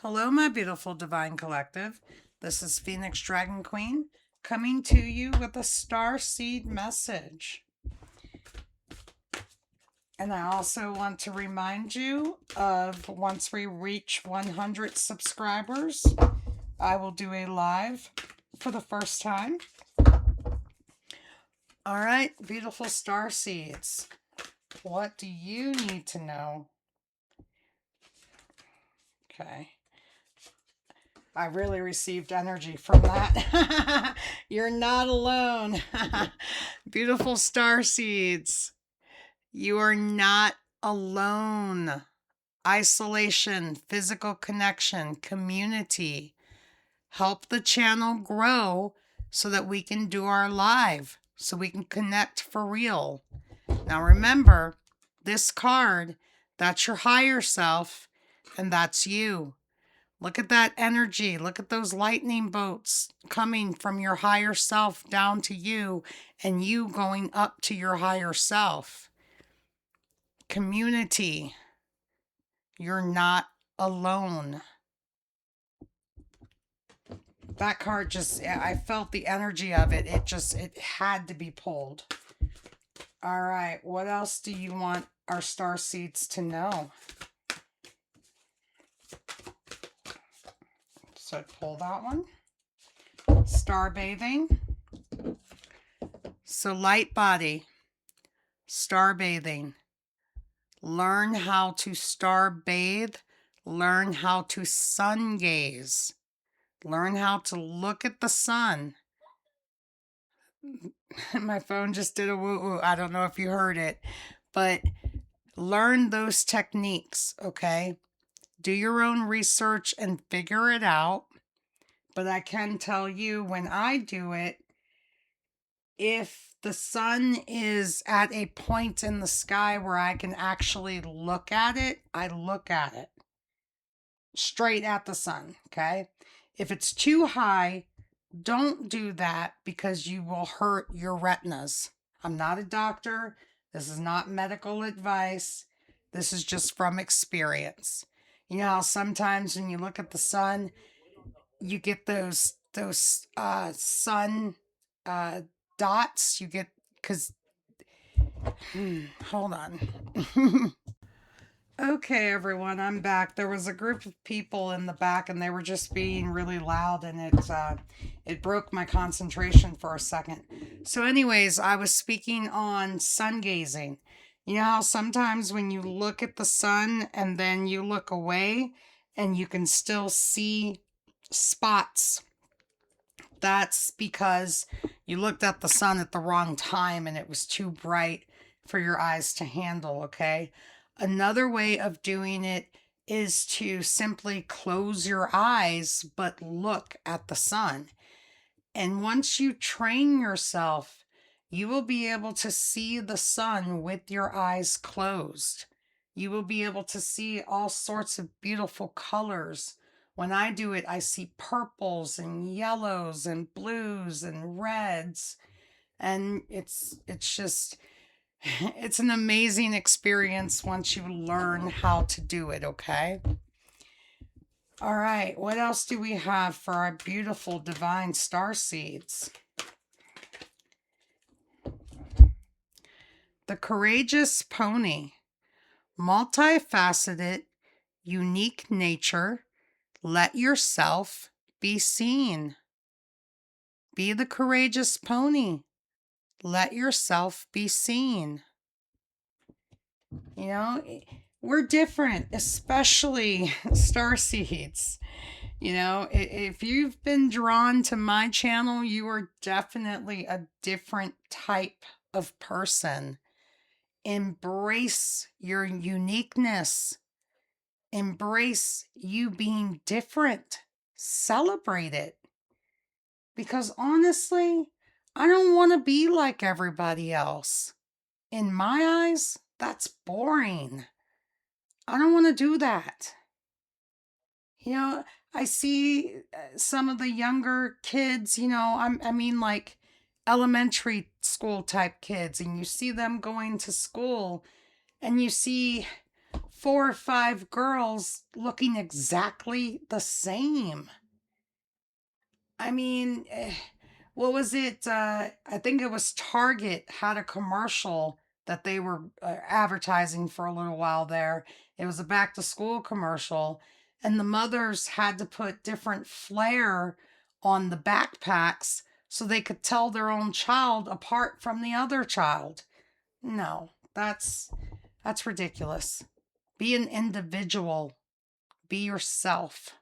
Hello, my beautiful divine collective. This is Phoenix Dragon Queen coming to you with a Starseed message. And I also want to remind you of once we reach 100 subscribers, I will do a live for the first time. All right, beautiful Starseeds. What do you need to know? Okay. I really received energy from that. You're not alone. Beautiful star seeds. You are not alone. Isolation, physical connection, community. Help the channel grow so that we can do our live, so we can connect for real. Now remember, this card, that's your higher self, and that's you. Look at that energy. Look at those lightning bolts coming from your higher self down to you and you going up to your higher self. Community. You're not alone. That card just, I felt the energy of it. It had to be pulled. All right. What else do you want our star seeds to know? So pull that one. Star bathing. So light body. Star bathing. Learn how to star bathe. Learn how to sun gaze. Learn how to look at the sun. My phone just did a woo-woo. I don't know if you heard it, but learn those techniques, okay? Do your own research and figure it out. But I can tell you when I do it, if the sun is at a point in the sky where I can actually look at it, I look at it straight at the sun, okay? If it's too high, don't do that because you will hurt your retinas. I'm not a doctor. This is not medical advice. This is just from experience. You know how sometimes when you look at the sun, you get those sun uh, dots. You get because hold on. Okay, everyone, I'm back. There was a group of people in the back, and they were just being really loud, and it broke my concentration for a second. So, anyways, I was speaking on sun gazing. You know how sometimes when you look at the sun and then you look away, and you can still see spots. That's because you looked at the sun at the wrong time, and it was too bright for your eyes to handle. Okay. Another way of doing it is to simply close your eyes but look at the sun. And once you train yourself, you will be able to see the sun with your eyes closed. You will be able to see all sorts of beautiful colors. When I do it, I see purples and yellows and blues and reds. And it's just it's an amazing experience once you learn how to do it, okay? All right, what else do we have for our beautiful divine star seeds? The courageous pony, multifaceted, unique nature, let yourself be seen. Be the courageous pony. Let yourself be seen. You know, we're different, especially star seeds. You know, if you've been drawn to my channel, you are definitely a different type of person. Embrace your uniqueness. Embrace you being different. Celebrate it. Because honestly, I don't want to be like everybody else. In my eyes, that's boring. I don't want to do that. You know, I see some of the younger kids, I mean, like elementary school type kids, and you see them going to school and you see 4 or 5 girls looking exactly the same. I mean, what was it? I think it was Target had a commercial that they were advertising for a little while there. It was a back to school commercial, and the mothers had to put different flair on the backpacks so they could tell their own child apart from the other child. No, that's ridiculous. Be an individual. Be yourself.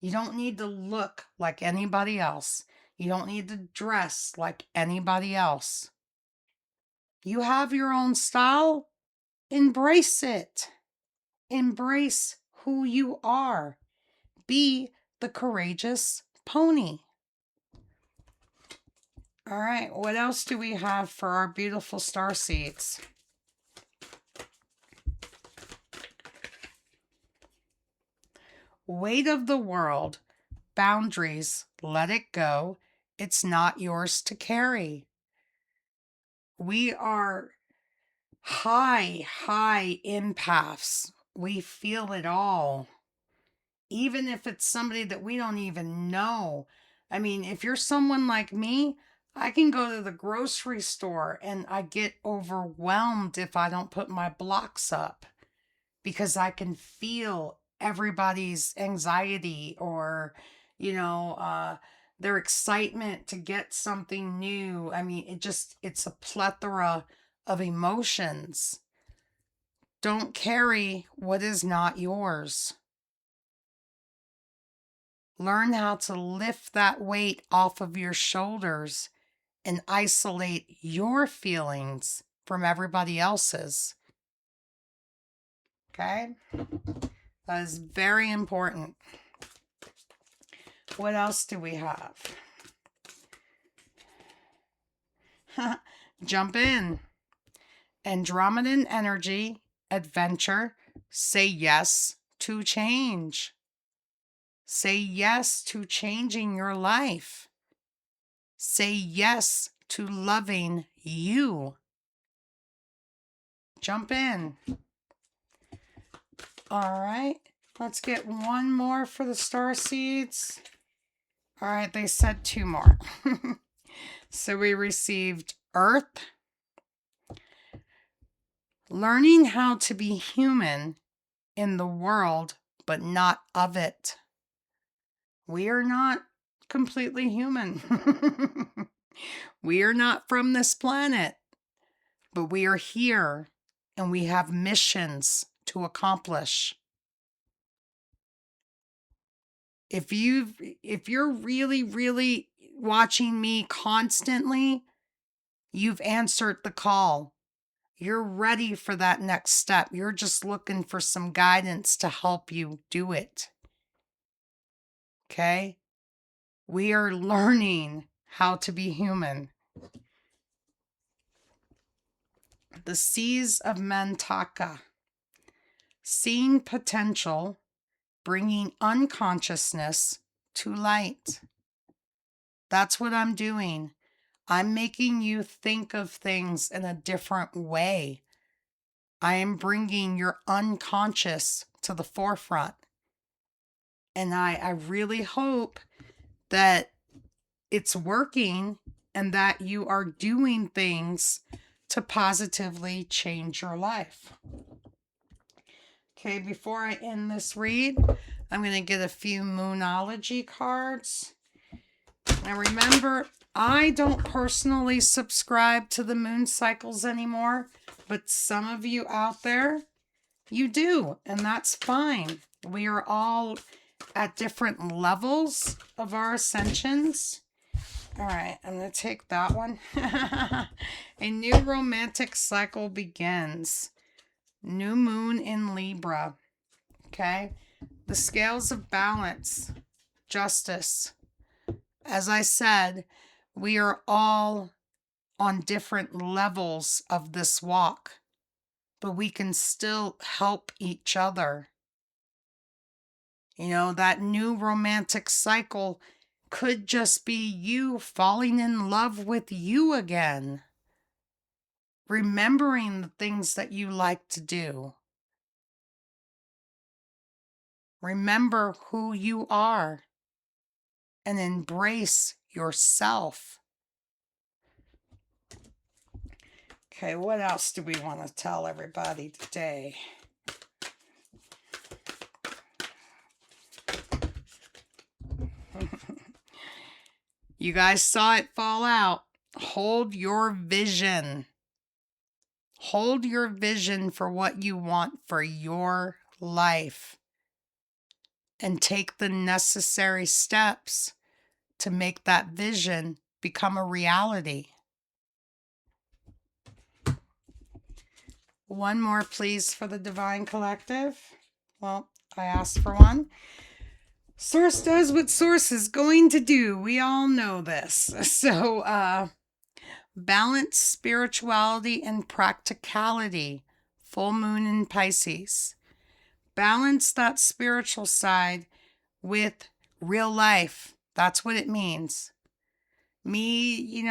You don't need to look like anybody else. You don't need to dress like anybody else. You have your own style. Embrace it. Embrace who you are. Be the courageous pony. All right, what else do we have for our beautiful star seeds? Weight of the world. Boundaries. Let it go. It's not yours to carry. We are high empaths. We feel it all. Even if it's somebody that we don't even know. I mean, if you're someone like me, I can go to the grocery store and I get overwhelmed if I don't put my blocks up because I can feel everybody's anxiety or, their excitement to get something new. I mean, it's a plethora of emotions. Don't carry what is not yours. Learn how to lift that weight off of your shoulders and isolate your feelings from everybody else's. Okay? That is very important. What else do we have? Jump in. Andromedan energy, adventure, say yes to change. Say yes to changing your life. Say yes to loving you. Jump in. All right, let's get one more for the star seeds. All right, they said 2 more. So we received Earth. Learning how to be human in the world, but not of it. We are not completely human. We are not from this planet, but we are here and we have missions to accomplish. If you're really watching me constantly, you've answered the call. You're ready for that next step. You're just looking for some guidance to help you do it. Okay? We are learning how to be human. The seas of Mantaka. Seeing potential, bringing unconsciousness to light. That's what I'm doing. I'm making you think of things in a different way. I am bringing your unconscious to the forefront. And I really hope that it's working and that you are doing things to positively change your life. Okay, before I end this read, I'm going to get a few Moonology cards. Now remember, I don't personally subscribe to the moon cycles anymore, but some of you out there, you do, and that's fine. We are all at different levels of our ascensions. All right, I'm going to take that one. A new romantic cycle begins. New moon in Libra. Okay? The scales of balance. Justice. As I said, we are all on different levels of this walk, but we can still help each other. That new romantic cycle could just be you falling in love with you again. Remembering the things that you like to do. Remember who you are and embrace yourself. Okay, what else do we want to tell everybody today? You guys saw it fall out. Hold your vision. Hold your vision for what you want for your life. And take the necessary steps to make that vision become a reality. One more, please, for the Divine Collective. Well, I asked for one. Source does what Source is going to do. We all know this. So, balance spirituality and practicality. Full moon in Pisces. Balance that spiritual side with real life. That's what it means. Me,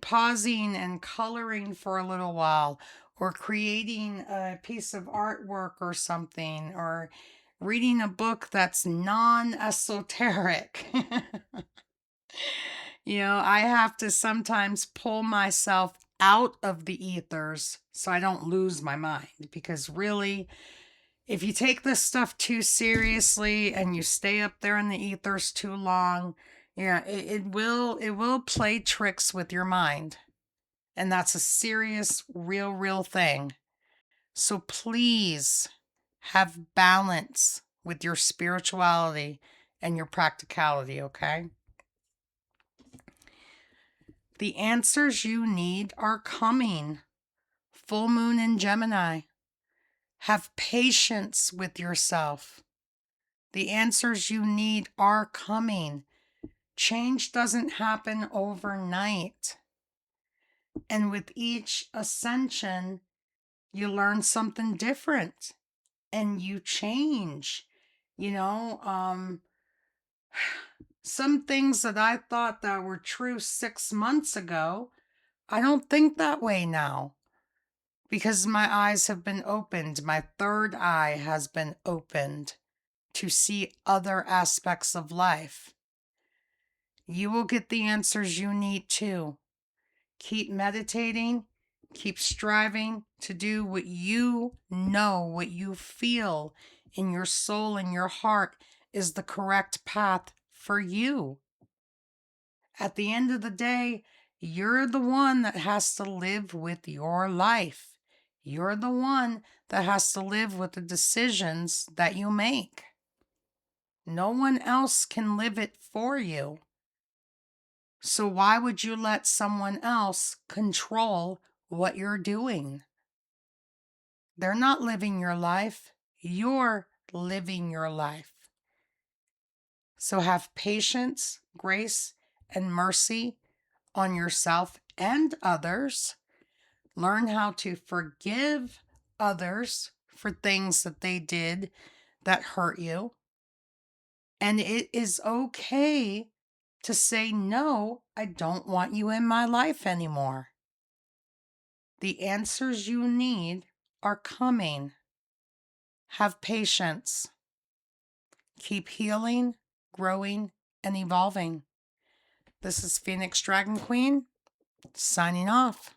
pausing and coloring for a little while, or creating a piece of artwork or something, or reading a book that's non-esoteric. I have to sometimes pull myself out of the ethers so I don't lose my mind, because really, if you take this stuff too seriously and you stay up there in the ethers too long, yeah, it will play tricks with your mind. And that's a serious, real thing. So please have balance with your spirituality and your practicality, okay? The answers you need are coming. Full moon in Gemini. Have patience with yourself. The answers you need are coming. Change doesn't happen overnight. And with each ascension, you learn something different and you change. Some things that I thought that were true 6 months ago, I don't think that way now, because my eyes have been opened. My third eye has been opened to see other aspects of life. You will get the answers you need too. Keep meditating. Keep striving to do what you know, what you feel in your soul and your heart is the correct path for you. At the end of the day, you're the one that has to live with your life. You're the one that has to live with the decisions that you make. No one else can live it for you. So why would you let someone else control what you're doing? They're not living your life. You're living your life. So have patience, grace, and mercy on yourself and others. Learn how to forgive others for things that they did that hurt you. And it is okay to say, no, I don't want you in my life anymore. The answers you need are coming. Have patience. Keep healing, growing, and evolving. This is Phoenix Dragon Queen, signing off.